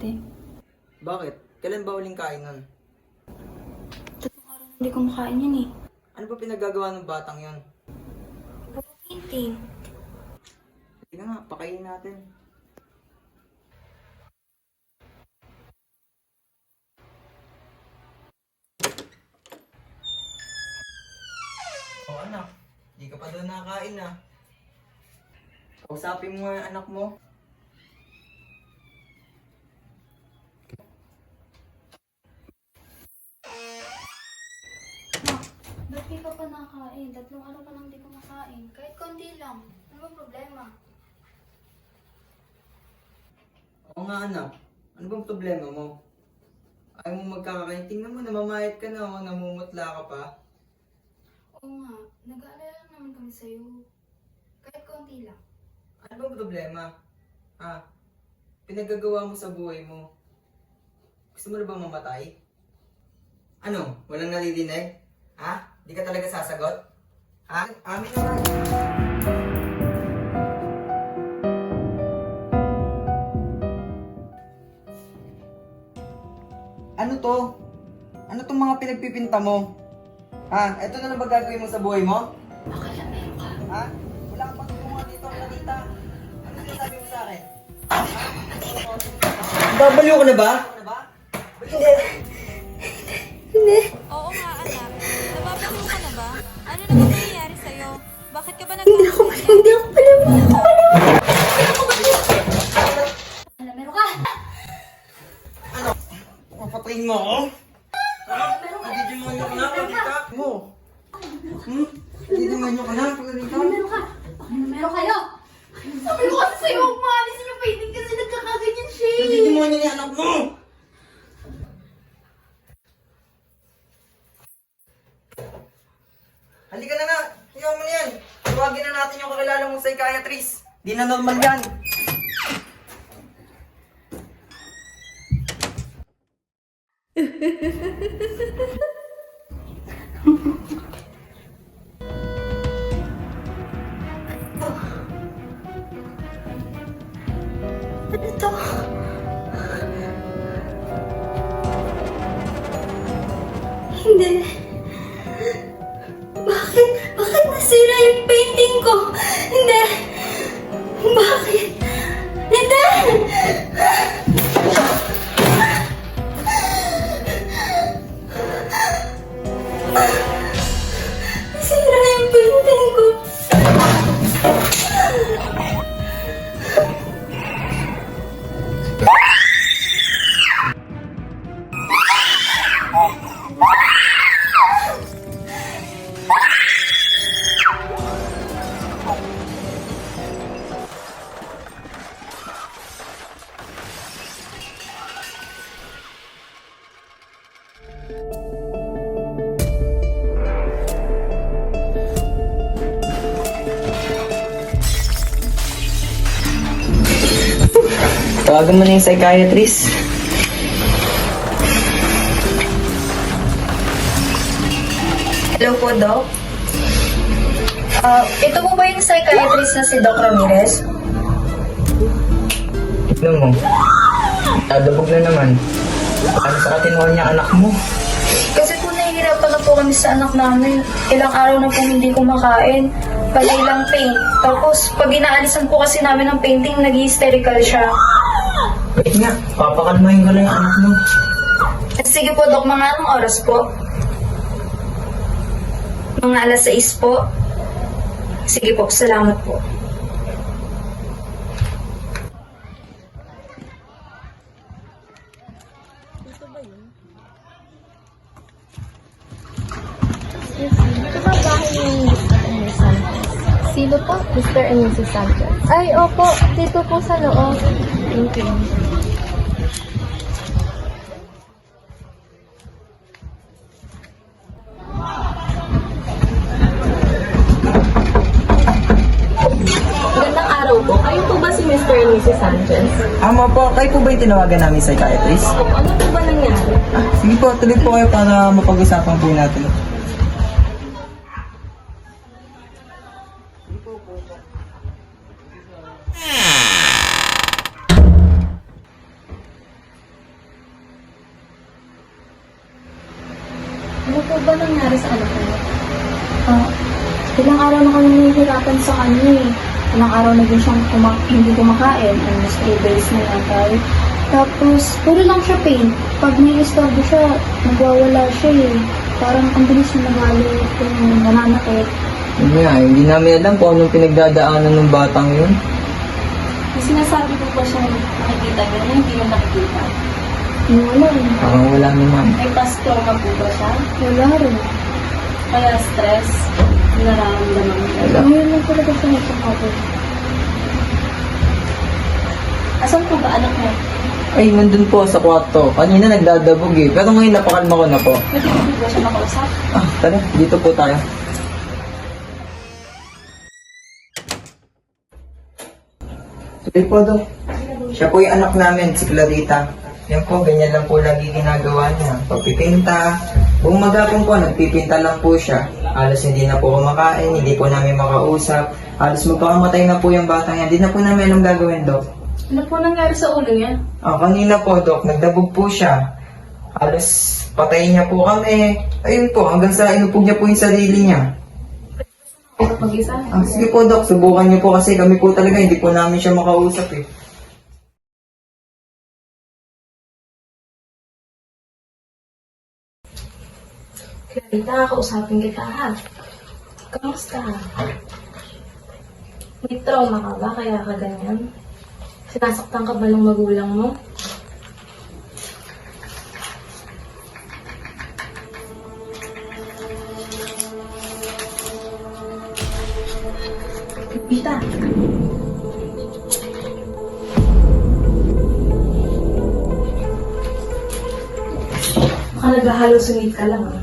natin. Bakit? Kailan ba huling kain nun? 3 araw na hindi kumakain yun eh. Ano ba pinagagawa ng batang yon? Puro painting. Sige nga, pakainin natin. Oh anak, di ka pa doon nakakain ah. Kausapin mo nga yung anak mo. Ba't di ka pa nakain? 3 araw pa lang di kumakain. Kahit konti lang. Ano ba problema? Oo nga anak, ano bang problema mo? Ayaw mo magkakakain. Tingnan mo, namamayat ka na oh, namumutla ka pa. Oo nga, nag-aalala naman kami sa'yo. Kahit konti lang. Ano bang problema? Ha? Pinagagawa mo sa buhay mo. Gusto mo na bang mamatay? Ano? Walang nalilinig? Ha? Di ka talaga sasagot? Ha? Amin naman. Ano to? Ano tong mga pinagpipinta mo? Ha? Ito na lang ba gagawin mo sa buhay mo? Akala meron ka. Ha? Wala kang patutungan dito, Clarita. Ano sinasabi mo sa akin? Babaliw ka na ba? Hindi. Oo nga, anak. Nababaliw ka na ba? Ano naman nangyayari sa'yo? Bakit ka ba nagkakasaya? Hindi ako pala. Akala meron ka. Papatayin mo ako? Nadidemonyo ka na, Clarita? Mo? Nadidemonyo ka na, Clarita? Meron ka. Akala meron kayo. Sabi ko kasi sa'yo, huwag maalisin yung painting kasi nagkakaganyan siya eh. Nadidemonyo ni anak mo! Halika na nga! Ayaw mo na yan! Tawagin na natin yung kakilala mong psychiatrist! Di na normal yan! Ano to? Hindi. Bakit? Bakit nasira yung painting ko? Hindi. Bakit? Hindi! Nasira yung painting ko. Tawagan mo na yung psychiatrist. Hello po, Doc. Ito po ba yung psychiatrist na si Doc Ramirez? Tignan mo. Dadabog na naman. Ano sa katinoan niya anak mo? Kasi po nahihirapan na po kami sa anak namin. Ilang araw na po hindi kumakain. Palay lang paint. Tapos, pag inaalisan po kasi namin ng painting, nag-hysterical siya. Wait nga, papakalmahin ko lang yung anak mo. Sige po, Doc. Mga anong oras po? Mga alas 6 po. Sige po, salamat po. Ito ba bahay ni Mr. and Mrs. Sanchez? Sino po? Mr. and Mrs. Sanchez. Ay, opo. Dito po sa loob. Thank you. Magandang araw po. Kayo po ba si Mr. and Mrs. Sanchez? Ama po, kayo po ba yung tinawagan namin psychiatrist? Opo, ano po ba nangyari? Sige po, tuloy po kayo para mapag-usapan po natin. po ba nangyari sa anak niyo? Ilang araw na kami nahihirapan sa kanya eh. Ilang araw na din siyang hindi kumakain. Almost 3 days na yata eh. Tapos, puro lang siya pain. Pag may istorbo siya, nagwawala siya eh. Parang ang bilis na nagalit, nananakit. Yun nga, hindi namin alam kung anong pinagdadaanan ng batang yun. Sinasabi ko pa siya nakikita niyo na hindi mo nakikita. Wala eh. Parang wala naman. May pastroma po ba siya? Wala rin. Kaya stress, nararamdaman niya. Wala. Ngayon lang talaga siya nagkakapit. Asan po ba anak mo? Ay, nandun po sa kwarto. Kanina nagdadabog eh. Pero ngayon napakalma ko na po. Pwede po ba siya makausap? Tara, dito po tayo. Sige po, Dok. Siya po yung anak namin, si Clarita. Yan po, ganyan lang po lagi ginagawa niya. Pagpipinta. Buong magapon po, nagpipinta lang po siya. Halos hindi na po kumakain, hindi po namin makausap. Halos magpakamatay na po yung batang yan. Hindi na po namin anong gagawin, Dok. Ano po nangyari sa ulo niya? Kanina po, Dok, nagdabog po siya. Halos patayin niya po kami. Ayun po, hanggang sa inupog niya po yung sarili niya. Ito pag-isa? Sige po, Dok, subukan niyo po kasi kami po talaga, hindi po namin siya makausap eh. Clarita, kausapin kita ha. Kamusta? May trauma ka ba kaya ka ganyan? Sinasaktan ka ba ng magulang mo? Pita. Baka nag-halusungit ka lang ah.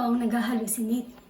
ang nag-hallucinate.